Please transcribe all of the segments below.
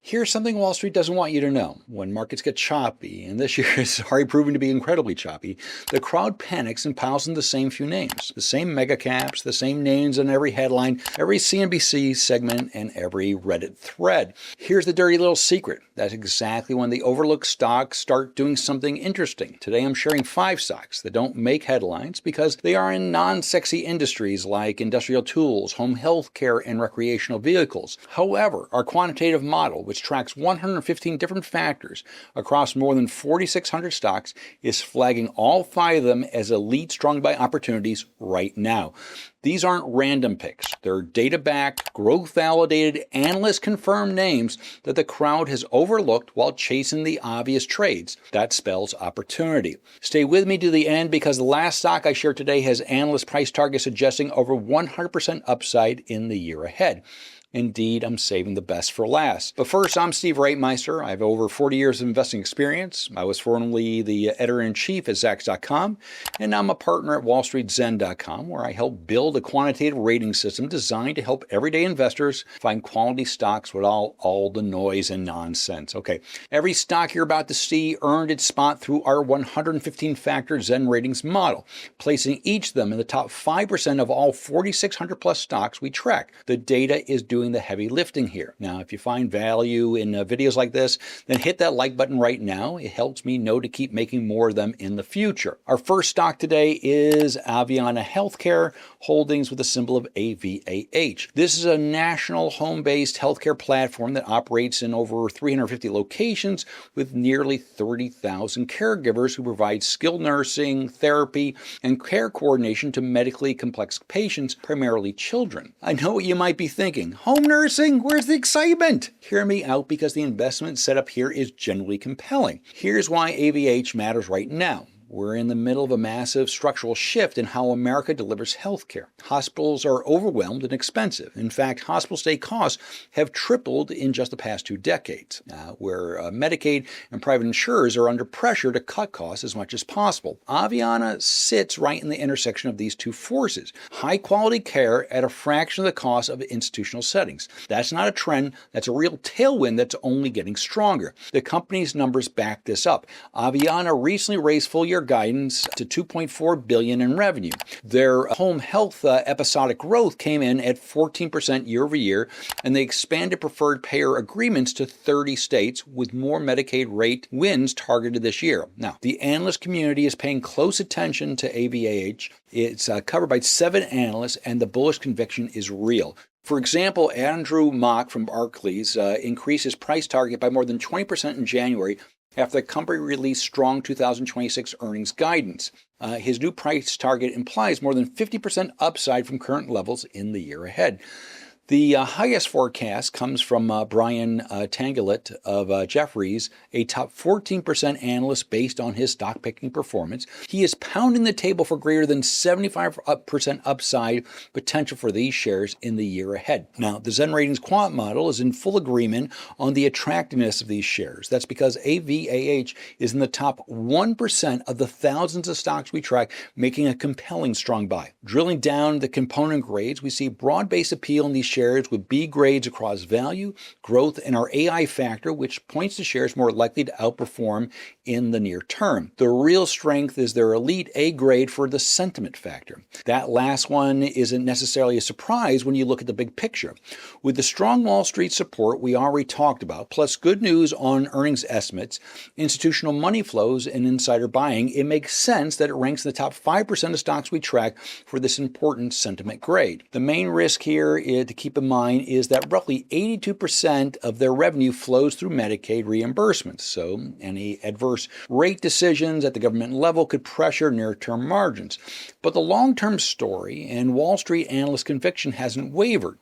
Here's something Wall Street doesn't want you to know. When markets get choppy, and this year is already proving to be incredibly choppy, the crowd panics and piles in the same few names. The same mega caps, the same names in every headline, every CNBC segment, and every Reddit thread. Here's the dirty little secret. That's exactly when the overlooked stocks start doing something interesting. Today I'm sharing 5 stocks that don't make headlines because they are in non-sexy industries like industrial tools, home health care, and recreational vehicles. However, our quantitative model, which tracks 115 different factors across more than 4,600 stocks, is flagging all 5 of them as elite strong buy opportunities right now. These aren't random picks. They're data-backed, growth-validated, analyst-confirmed names that the crowd has overlooked while chasing the obvious trades. That spells opportunity. Stay with me to the end because the last stock I shared today has analyst price targets suggesting over 100% upside in the year ahead. Indeed, I'm saving the best for last. But first, I'm Steve Reitmeister. I have over 40 years of investing experience. I was formerly the editor-in-chief at Zacks.com, and now I'm a partner at WallStreetZen.com, where I help build a quantitative rating system designed to help everyday investors find quality stocks without all the noise and nonsense. Okay, every stock you're about to see earned its spot through our 115-factor Zen ratings model, placing each of them in the top 5% of all 4,600-plus stocks we track. The data is doing the heavy lifting here. Now, if you find value in videos like this, then hit that like button right now. It helps me know to keep making more of them in the future. Our first stock today is Aveanna Healthcare Holdings with the symbol of AVAH. This is a national home-based healthcare platform that operates in over 350 locations with nearly 30,000 caregivers who provide skilled nursing, therapy, and care coordination to medically complex patients, primarily children. I know what you might be thinking. Home nursing? Where's the excitement? Hear me out because the investment setup here is genuinely compelling. Here's why AVH matters right now. We're in the middle of a massive structural shift in how America delivers healthcare. Hospitals are overwhelmed and expensive. In fact, hospital stay costs have tripled in just the past 2 decades, where Medicaid and private insurers are under pressure to cut costs as much as possible. Aveanna sits right in the intersection of these 2 forces. High-quality care at a fraction of the cost of institutional settings. That's not a trend. That's a real tailwind that's only getting stronger. The company's numbers back this up. Aveanna recently raised full-year guidance to $2.4 billion in revenue. Their home health episodic growth came in at 14% year over year, and they expanded preferred payer agreements to 30 states with more Medicaid rate wins targeted this year. Now, the analyst community is paying close attention to AVAH. It's covered by 7 analysts, and the bullish conviction is real. For example, Andrew Mock from Barclays increased his price target by more than 20% in January after the company released strong 2026 earnings guidance. His new price target implies more than 50% upside from current levels in the year ahead. The highest forecast comes from Brian Tangelet of Jefferies, a top 14% analyst based on his stock picking performance. He is pounding the table for greater than 75% upside potential for these shares in the year ahead. Now, the Zen Ratings quant model is in full agreement on the attractiveness of these shares. That's because AVAH is in the top 1% of the thousands of stocks we track, making a compelling strong buy. Drilling down the component grades, we see broad-based appeal in these shares with B grades across value, growth, and our AI factor, which points to shares more likely to outperform in the near term. The real strength is their elite A grade for the sentiment factor. That last one isn't necessarily a surprise when you look at the big picture. With the strong Wall Street support we already talked about, plus good news on earnings estimates, institutional money flows, and insider buying, it makes sense that it ranks in the top 5% of stocks we track for this important sentiment grade. The main risk here is to keep in mind is that roughly 82% of their revenue flows through Medicaid reimbursements. So any adverse rate decisions at the government level could pressure near-term margins. But the long-term story and Wall Street analyst conviction hasn't wavered.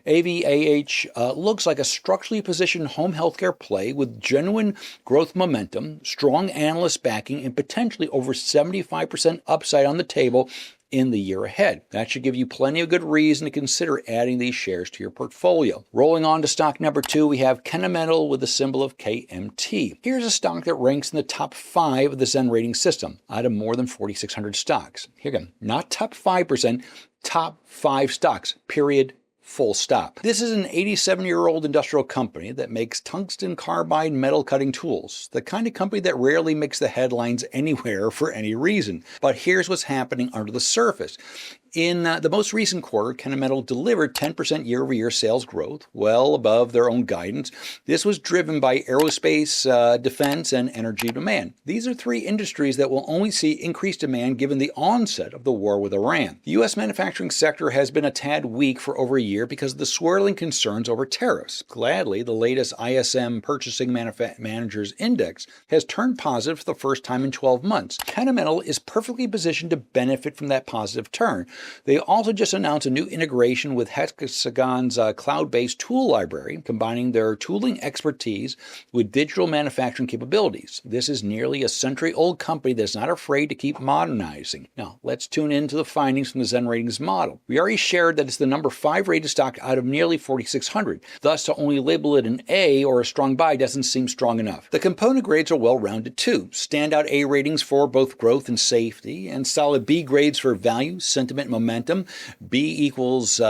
AVAH looks like a structurally positioned home healthcare play with genuine growth momentum, strong analyst backing, and potentially over 75% upside on the table in the year ahead. That should give you plenty of good reason to consider adding these shares to your portfolio. Rolling on to stock number 2, we have Kennametal with the symbol of KMT. Here's a stock that ranks in the top 5 of the Zen rating system out of more than 4,600 stocks. Here again, not top 5%, top 5 stocks, period. Full stop. This is an 87-year-old industrial company that makes tungsten carbide metal cutting tools, the kind of company that rarely makes the headlines anywhere for any reason. But here's what's happening under the surface. In the most recent quarter, Kennametal delivered 10% year-over-year sales growth, well above their own guidance. This was driven by aerospace, defense, and energy demand. These are three industries that will only see increased demand given the onset of the war with Iran. The U.S. manufacturing sector has been a tad weak for over a year because of the swirling concerns over tariffs. Gladly, the latest ISM Purchasing Managers Index has turned positive for the first time in 12 months. Kennametal is perfectly positioned to benefit from that positive turn. They also just announced a new integration with Hexagon's cloud-based tool library, combining their tooling expertise with digital manufacturing capabilities. This is nearly a century-old company that's not afraid to keep modernizing. Now, let's tune into the findings from the Zen Ratings model. We already shared that it's the number 5 rated stock out of nearly 4,600. Thus, to only label it an A or a strong buy doesn't seem strong enough. The component grades are well-rounded too. Standout A ratings for both growth and safety, and solid B grades for value, sentiment, momentum. B equals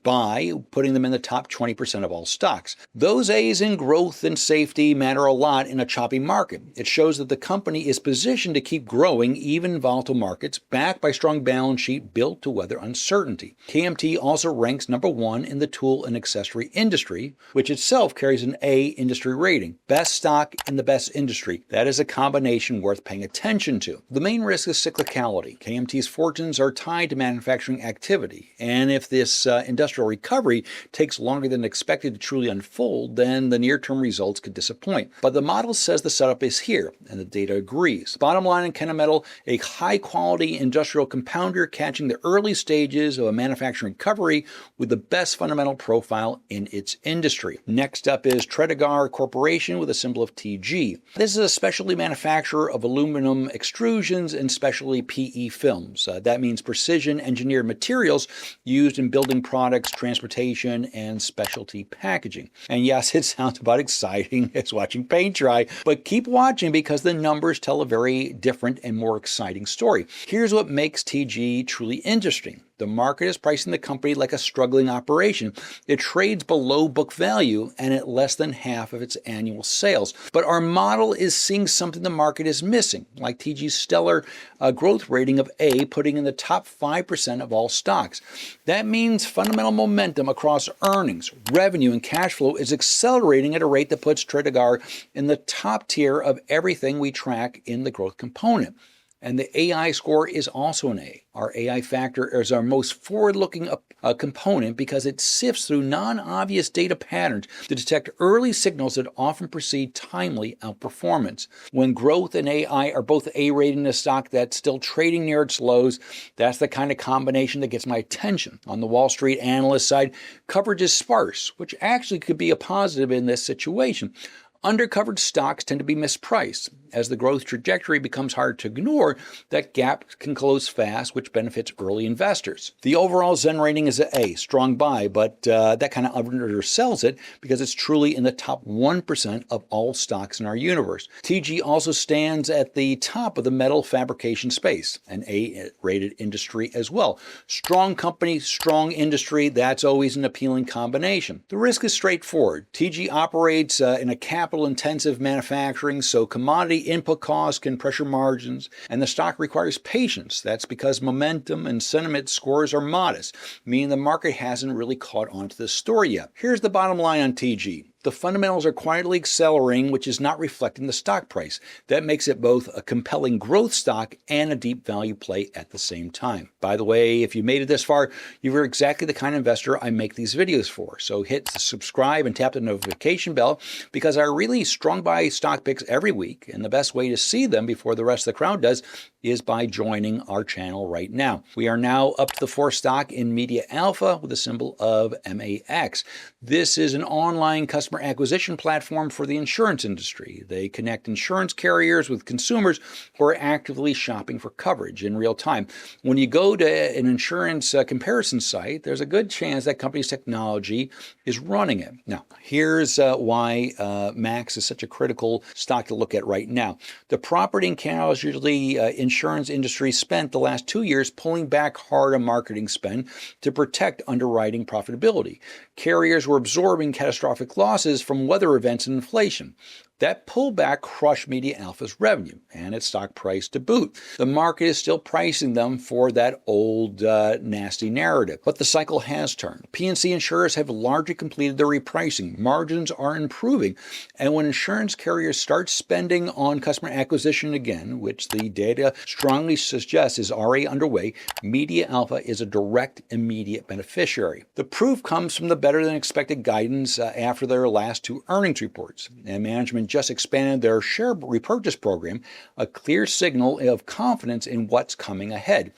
buy, putting them in the top 20% of all stocks. Those A's in growth and safety matter a lot in a choppy market. It shows that the company is positioned to keep growing even in volatile markets, backed by strong balance sheet built to weather uncertainty. KMT also ranks number 1 in the tool and accessory industry, which itself carries an A industry rating. Best stock in the best industry. That is a combination worth paying attention to. The main risk is cyclicality. KMT's fortunes are tied to manufacturing activity, and if this industrial recovery takes longer than expected to truly unfold, then the near-term results could disappoint. But the model says the setup is here, and the data agrees. Bottom line in Kennametal, a high-quality industrial compounder catching the early stages of a manufacturing recovery with the best fundamental profile in its industry. Next up is Tredegar Corporation with a symbol of TG. This is a specialty manufacturer of aluminum extrusions and specialty PE films. That means precision engineered materials used in building products, transportation, and specialty packaging. And yes, it sounds about exciting as watching paint dry, but keep watching because the numbers tell a very different and more exciting story. Here's what makes TG truly interesting. The market is pricing the company like a struggling operation. It trades below book value and at less than half of its annual sales. But our model is seeing something the market is missing, like TG's stellar growth rating of A, putting in the top 5% of all stocks. That means fundamental momentum across earnings, revenue, and cash flow is accelerating at a rate that puts Tredegar in the top tier of everything we track in the growth component. And the AI score is also an A. Our AI factor is our most forward-looking component because it sifts through non-obvious data patterns to detect early signals that often precede timely outperformance. When growth and AI are both A-rated in a stock that's still trading near its lows, that's the kind of combination that gets my attention. On the Wall Street analyst side, coverage is sparse, which actually could be a positive in this situation. Undercovered stocks tend to be mispriced. As the growth trajectory becomes hard to ignore, that gap can close fast, which benefits early investors. The overall Zen rating is an A, strong buy, but that kind of undersells it because it's truly in the top 1% of all stocks in our universe. TG also stands at the top of the metal fabrication space, an A-rated industry as well. Strong company, strong industry, that's always an appealing combination. The risk is straightforward. TG operates in a capital-intensive manufacturing, so commodity input costs can pressure margins, and the stock requires patience. That's because momentum and sentiment scores are modest, meaning the market hasn't really caught on to this story yet. Here's the bottom line on TG. The fundamentals are quietly accelerating, which is not reflecting the stock price. That makes it both a compelling growth stock and a deep value play at the same time. By the way, if you made it this far, you're exactly the kind of investor I make these videos for. So hit the subscribe and tap the notification bell because I release strong buy stock picks every week, and the best way to see them before the rest of the crowd does is by joining our channel right now. We are now up to the 4th stock in MediaAlpha with a symbol of MAX. This is an online customer acquisition platform for the insurance industry. They connect insurance carriers with consumers who are actively shopping for coverage in real time. When you go to an insurance comparison site, there's a good chance that company's technology is running it. Now, here's why Max is such a critical stock to look at right now. The property and casualty insurance industry spent the last 2 years pulling back hard on marketing spend to protect underwriting profitability. Carriers were absorbing catastrophic losses from weather events and inflation. That pullback crushed MediaAlpha's revenue and its stock price to boot. The market is still pricing them for that old, nasty narrative. But the cycle has turned. P&C insurers have largely completed their repricing. Margins are improving. And when insurance carriers start spending on customer acquisition again, which the data strongly suggests is already underway, MediaAlpha is a direct, immediate beneficiary. The proof comes from the better-than-expected guidance after their last 2 earnings reports. And management just expanded their share repurchase program, a clear signal of confidence in what's coming ahead.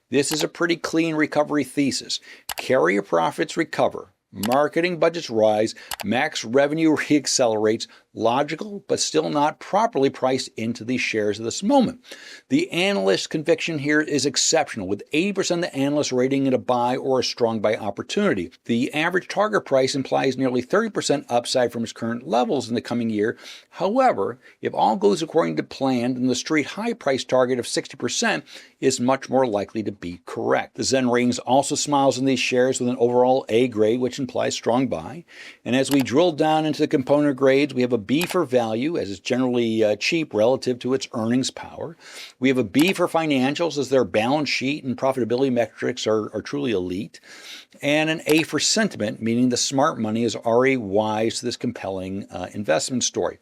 This is a pretty clean recovery thesis. Carrier profits recover, marketing budgets rise, max revenue reaccelerates. Logical, but still not properly priced into these shares at this moment. The analyst conviction here is exceptional, with 80% of the analysts rating it a buy or a strong buy opportunity. The average target price implies nearly 30% upside from its current levels in the coming year. However, if all goes according to plan, then the street high price target of 60% is much more likely to be correct. The Zen ratings also smiles on these shares with an overall A grade, which implies strong buy. And as we drill down into the component grades, we have a B for value, as it's generally cheap relative to its earnings power. We have a B for financials, as their balance sheet and profitability metrics are truly elite. And an A for sentiment, meaning the smart money is already wise to this compelling investment story.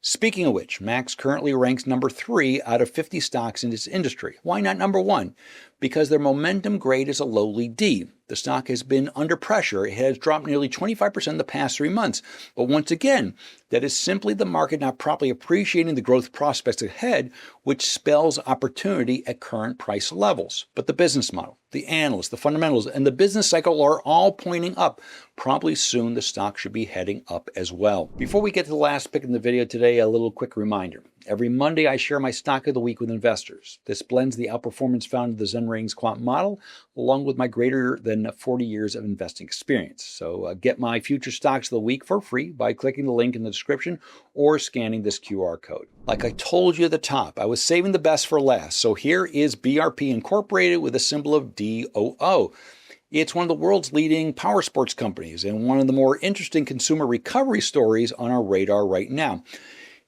Speaking of which, Max currently ranks number 3 out of 50 stocks in its industry. Why not number 1? Because their momentum grade is a lowly D. The stock has been under pressure. It has dropped nearly 25% in the past 3 months. But once again, that is simply the market not properly appreciating the growth prospects ahead, which spells opportunity at current price levels. But the business model, the analysts, the fundamentals, and the business cycle are all pointing up. Probably soon the stock should be heading up as well. Before we get to the last pick in the video today, a little quick reminder. Every Monday, I share my stock of the week with investors. This blends the outperformance found in the Zen Ratings Quant model, along with my greater than 40 years of investing experience. So get my future stocks of the week for free by clicking the link in the description or scanning this QR code. Like I told you at the top, I was saving the best for last. So here is BRP Incorporated with a symbol of DOO. It's one of the world's leading power sports companies and one of the more interesting consumer recovery stories on our radar right now.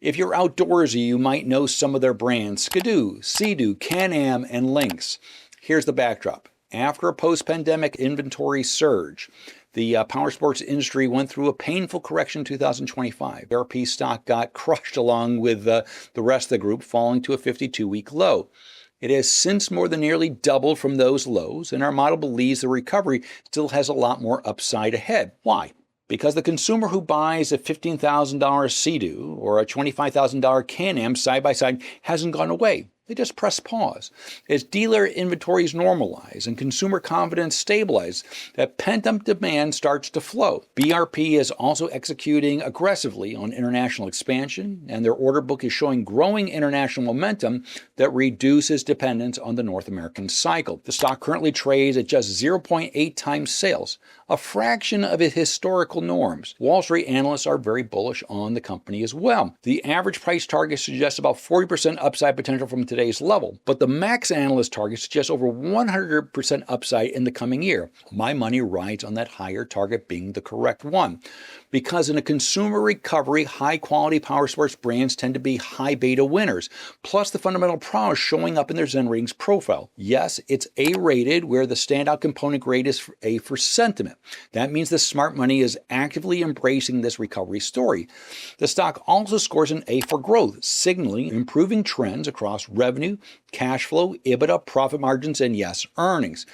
If you're outdoorsy, you might know some of their brands: Skidoo, Sea-Doo, Can-Am, and Lynx. Here's the backdrop. After a post-pandemic inventory surge, the power sports industry went through a painful correction in 2025. BRP stock got crushed along with the rest of the group, falling to a 52-week low. It has since more than nearly doubled from those lows, and our model believes the recovery still has a lot more upside ahead. Why? Because the consumer who buys a $15,000 Sea-Doo or a $25,000 Can-Am side by side hasn't gone away. They just press pause. As dealer inventories normalize and consumer confidence stabilizes, that pent-up demand starts to flow. BRP is also executing aggressively on international expansion, and their order book is showing growing international momentum that reduces dependence on the North American cycle. The stock currently trades at just 0.8 times sales, a fraction of its historical norms. Wall Street analysts are very bullish on the company as well. The average price target suggests about 40% upside potential from today's level, but the max analyst target suggests over 100% upside in the coming year. My money rides on that higher target being the correct one. Because in a consumer recovery, high-quality power sports brands tend to be high beta winners, plus the fundamental prowess showing up in their Zen Ratings profile. Yes, it's A-rated, where the standout component grade is A for sentiment. That means the smart money is actively embracing this recovery story. The stock also scores an A for growth, signaling improving trends across revenue, cash flow, EBITDA, profit margins, and yes, earnings.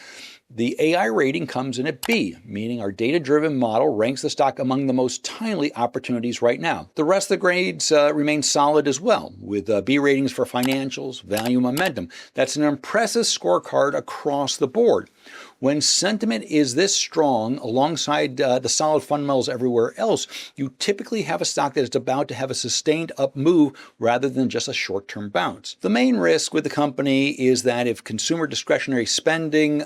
The AI rating comes in at B, meaning our data-driven model ranks the stock among the most timely opportunities right now. The rest of the grades remain solid as well, with B ratings for financials, value, momentum. That's an impressive scorecard across the board. When sentiment is this strong alongside the solid fundamentals everywhere else, you typically have a stock that is about to have a sustained up move rather than just a short-term bounce. The main risk with the company is that if consumer discretionary spending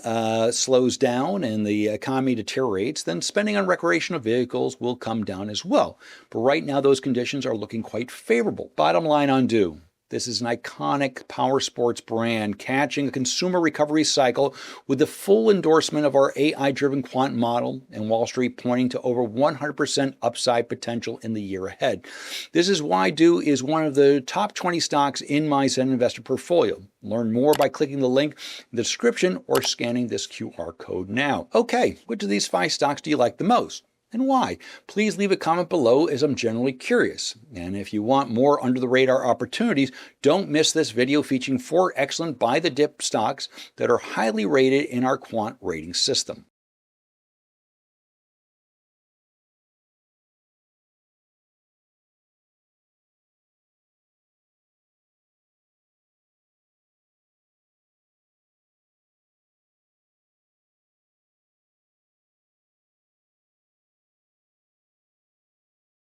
slows down and the economy deteriorates, then spending on recreational vehicles will come down as well. But right now, those conditions are looking quite favorable. Bottom line on Do. This is an iconic power sports brand catching a consumer recovery cycle with the full endorsement of our AI-driven quant model and Wall Street pointing to over 100% upside potential in the year ahead. This is why DO is one of the top 20 stocks in my Zen investor portfolio. Learn more by clicking the link in the description or scanning this QR code now. Okay, which of these 5 stocks do you like the most? And why? Please leave a comment below, as I'm generally curious. And if you want more under-the-radar opportunities, don't miss this video featuring 4 excellent buy-the-dip stocks that are highly rated in our quant rating system.